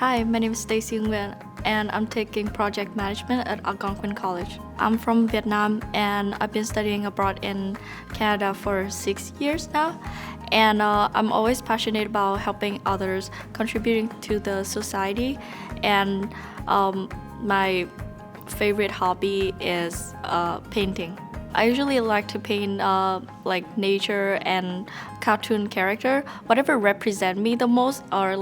Hi, my name is Stacy Nguyen, and I'm taking project management at Algonquin College. I'm from Vietnam, and I've been studying abroad in Canada for 6 years now. And I'm always passionate about helping others, contributing to the society. And my favorite hobby is painting. I usually like to paint like nature and cartoon character, whatever represent me the most or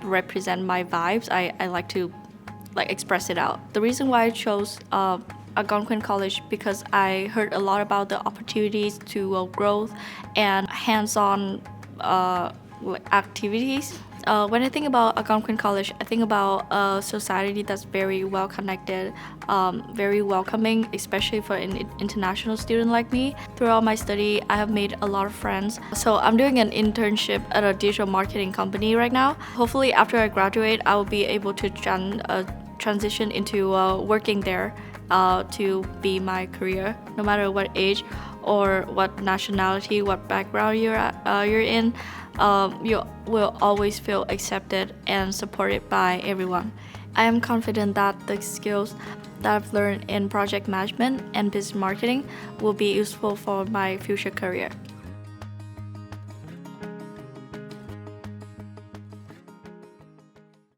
represent my vibes. I like to express it out. The reason why I chose Algonquin College because I heard a lot about the opportunities to growth and hands-on activities. When I think about Algonquin College, I think about a society that's very well connected, very welcoming, especially for an international student like me. Throughout my study, I have made a lot of friends. So I'm doing an internship at a digital marketing company right now. Hopefully, after I graduate, I will be able to transition into working there to be my career, no matter what age or what nationality, what background you're in. You will always feel accepted and supported by everyone. I am confident that the skills that I've learned in project management and business marketing will be useful for my future career.